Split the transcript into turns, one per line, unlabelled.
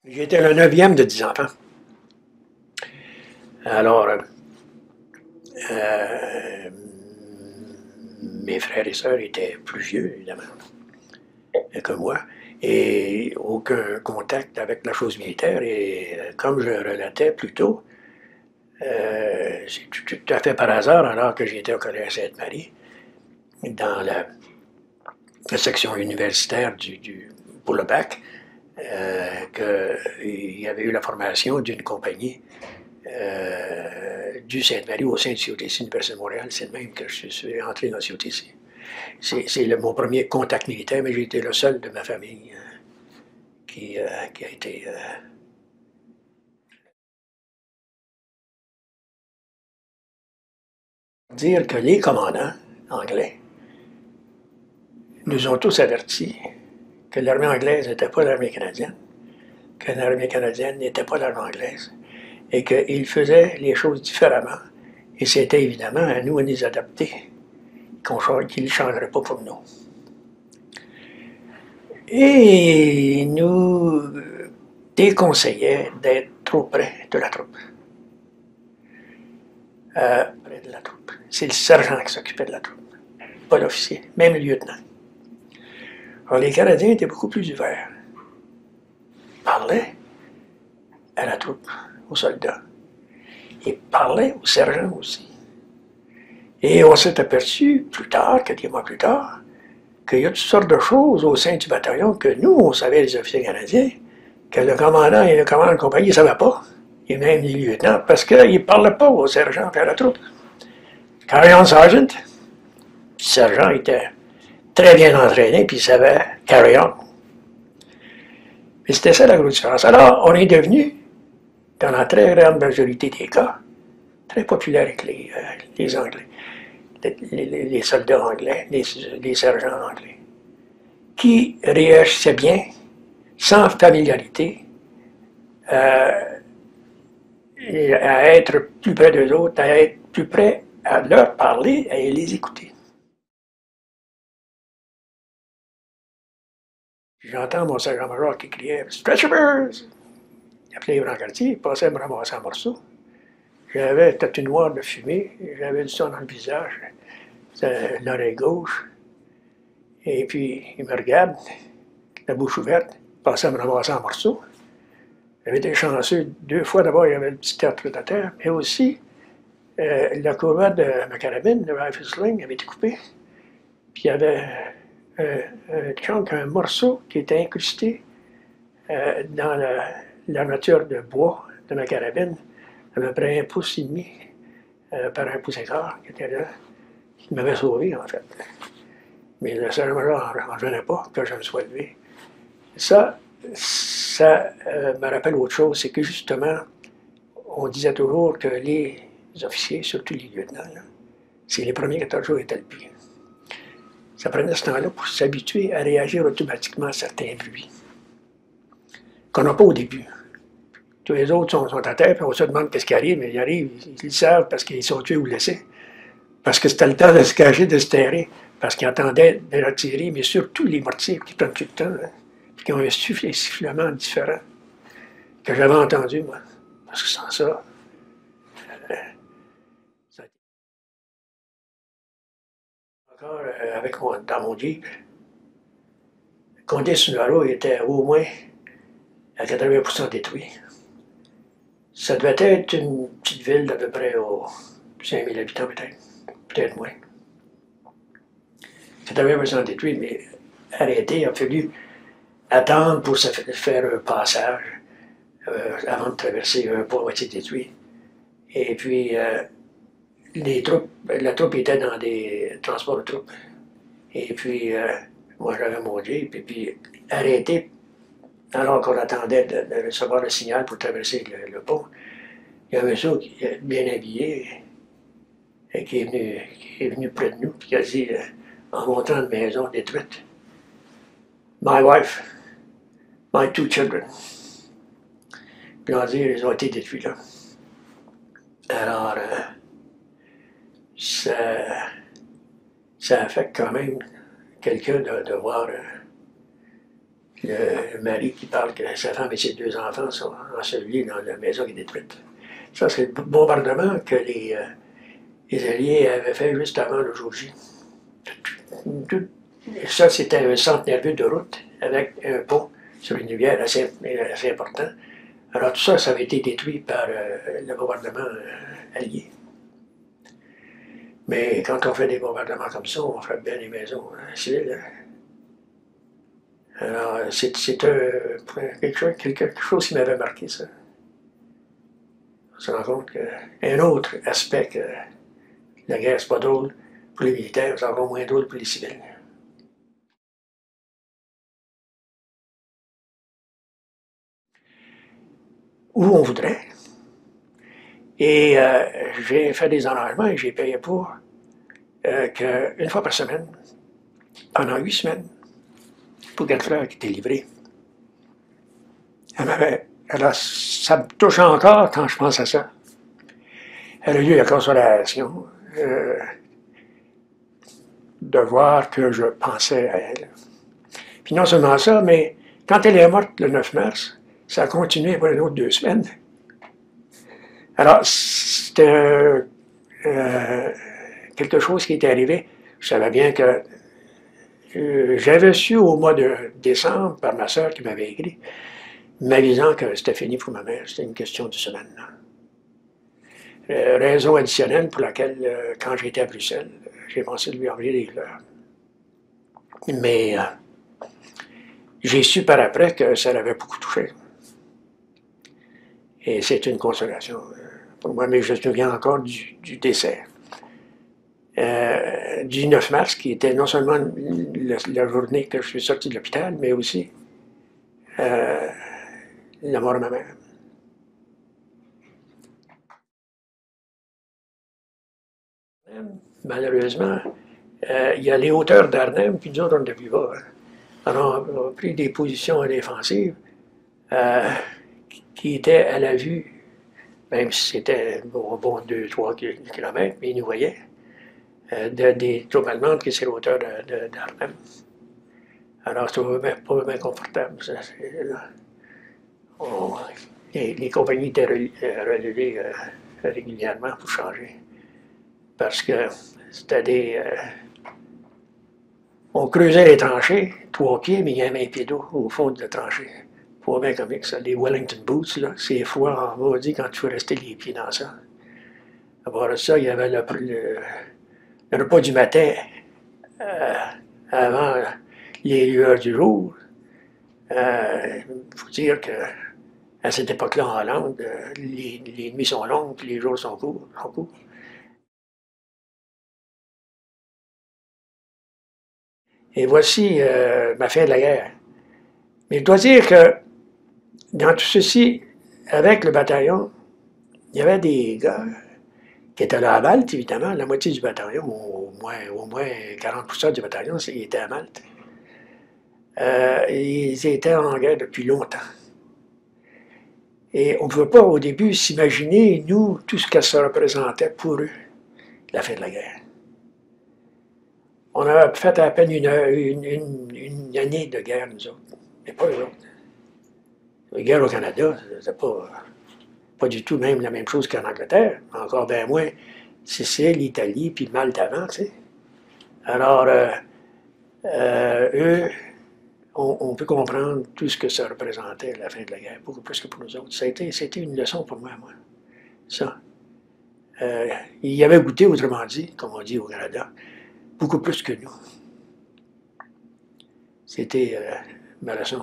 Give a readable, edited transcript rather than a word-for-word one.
J'étais le neuvième de 10 enfants. Alors, euh, mes frères et sœurs étaient plus vieux, évidemment, que moi, et aucun contact avec la chose militaire. Et comme je relatais plus tôt, c'est tout à fait par hasard, alors que j'étais au Collège Sainte-Marie, dans la section universitaire pour le bac, qu'il y avait eu la formation d'une compagnie du Sainte-Marie au sein du COTC, Université de Montréal. C'est le même que je suis entré dans le COTC. C'est mon premier contact militaire, mais j'ai été le seul de ma famille qui a été. Dire que les commandants anglais nous ont tous avertis que l'armée anglaise n'était pas l'armée canadienne, que l'armée canadienne n'était pas l'armée anglaise, et qu'ils faisaient les choses différemment. Et c'était évidemment à nous de nous adapter, qu'ils ne changeraient pas pour nous. Et il nous déconseillait d'être trop près de la troupe. Près de la troupe. C'est le sergent qui s'occupait de la troupe, pas l'officier, même le lieutenant. Alors les Canadiens étaient beaucoup plus ouverts. Ils parlaient à la troupe, aux soldats. Ils parlaient aux sergents aussi. Et on s'est aperçu plus tard, quelques mois plus tard, qu'il y a toutes sortes de choses au sein du bataillon que nous, on savait, les officiers canadiens, que le commandant et le commandant de compagnie ne savaient pas, et même les lieutenants, parce qu'ils ne parlaient pas aux sergents et à la troupe. Carry on, sergeant. Le sergent était très bien entraîné, puis il savait carry on. Mais c'était ça la grosse différence. Alors, on est devenu, dans la très grande majorité des cas, très populaire avec les Anglais, les soldats anglais, les sergents anglais, qui réagissaient bien, sans familiarité, à être plus près d'eux autres, à être plus près à leur parler et les écouter. J'entends mon sergent-major qui criait « Stretchers! » Il appelait les brancardiers, il passait à me ramasser en morceaux. J'avais toute une noire de fumée, j'avais du sang dans le visage, l'oreille gauche. Et puis, il me regarde, la bouche ouverte, il passait à me ramasser en morceaux. J'avais été chanceux 2 fois. D'abord, il y avait le petit tertre de terre, mais aussi, la courroie de ma carabine, le rifle sling, avait été coupée. Puis il y avait un morceau qui était incrusté dans l'armature de bois de ma carabine, à peu près 1,5 pouces par 1,5 pouces qui était là, qui m'avait sauvé, en fait. Mais le sergent-major n'en revenait pas que je me sois levé. Ça me rappelle autre chose, c'est que justement, on disait toujours que les officiers, surtout les lieutenants, c'est les premiers 14 jours étaient le pire. Ça prenait ce temps-là pour s'habituer à réagir automatiquement à certains bruits qu'on n'a pas au début. Tous les autres sont à terre, puis on se demande qu'est-ce qui arrive, mais ils arrivent, ils le savent parce qu'ils sont tués ou blessés. Parce que c'était le temps de se cacher, de se terrer, parce qu'ils entendaient de l'artillerie, mais surtout les mortiers qui prennent tout le temps, puis qui ont un sifflement différent que j'avais entendu, moi. Parce que sans ça, ça encore dans mon Jeep, Condé Sunaro était au moins à 80% détruit. Ça devait être une petite ville d'à peu près aux 5000 habitants, peut-être moins. 80% détruit, mais arrêté, il a fallu attendre pour se faire un passage avant de traverser un pont à moitié détruit. Et puis, la troupe était dans des transports de troupes. Et puis, moi j'avais mon Jeep, et puis arrêté, alors qu'on attendait de recevoir le signal pour traverser le pont. Il y avait un monsieur qui était bien habillé, et qui est venu près de nous, puis qui a dit, en montant une maison détruite, My wife, my two children. Puis on dit, ils ont été détruits là. Alors, ça affecte quand même quelqu'un de voir le mari qui parle que sa femme et ses 2 enfants sont ensevelis dans la maison qui est détruite. Ça, c'est le bombardement que les Alliés avaient fait juste avant le jour J. Ça, c'était un centre nerveux de route avec un pont sur une rivière assez important. Alors tout ça, ça avait été détruit par le bombardement allié. Mais quand on fait des bombardements comme ça, on frappe bien les maisons civiles. Alors c'est quelque chose qui m'avait marqué, ça. On se rend compte qu'un autre aspect que la guerre, c'est pas drôle pour les militaires, c'est encore moins drôle pour les civils. Où on voudrait. Et j'ai fait des arrangements et j'ai payé pour qu'une fois par semaine, pendant 8 semaines, pour 4 heures qui étaient livrées. Alors, ça me touche encore quand je pense à ça. Elle a eu la consolation de voir que je pensais à elle. Puis non seulement ça, mais quand elle est morte le 9 mars, ça a continué pour une autre 2 semaines. Alors, c'était quelque chose qui était arrivé. Je savais bien que j'avais su au mois de décembre par ma soeur qui m'avait écrit, m'avisant que c'était fini pour ma mère, c'était une question de semaine. Raison additionnelle pour laquelle, quand j'étais à Bruxelles, j'ai pensé de lui envoyer des fleurs. Mais j'ai su par après que ça l'avait beaucoup touché. Et c'est une consolation pour moi, mais je me souviens encore du décès. Du 9 mars, qui était non seulement la journée que je suis sorti de l'hôpital, mais aussi la mort de ma mère. Malheureusement, il y a les hauteurs d'Arnhem, puis nous autres, on était plus bas. Hein. Alors, on a pris des positions défensives qui étaient à la vue, même si c'était bon 2-3 km, mais ils nous voyaient, des troupes allemandes qui étaient à hauteur d'Arnhem. Alors, c'était pas bien confortable. Ça, les compagnies étaient relevées régulièrement pour changer. Parce que c'était des... on creusait les tranchées, 3 pieds, mais il y avait un pied d'eau au fond de la tranchée. Pas bien comique, ça. Les Wellington Boots, là, c'est froid en maudit quand tu veux rester les pieds dans ça. À part ça, il y avait le repas du matin avant les lueurs du jour. Il faut dire qu'à cette époque-là, en Hollande, les nuits sont longues et les jours sont courts. Et voici ma fin de la guerre. Mais je dois dire que dans tout ceci, avec le bataillon, il y avait des gars qui étaient là à Malte, évidemment, la moitié du bataillon, au moins 40% du bataillon, ils étaient à Malte. Ils étaient en guerre depuis longtemps. Et on ne pouvait pas au début s'imaginer, nous, tout ce que ça représentait pour eux, la fin de la guerre. On a fait à peine une année de guerre, nous autres, mais pas eux autres. La guerre au Canada, c'était pas du tout même la même chose qu'en Angleterre, encore bien moins Sicile, Italie, puis Malte avant, tu sais. Alors, eux, on peut comprendre tout ce que ça représentait, la fin de la guerre, beaucoup plus que pour nous autres. C'était une leçon pour moi, ça. Il y avait goûté, autrement dit, comme on dit au Canada, beaucoup plus que nous. C'était ma leçon.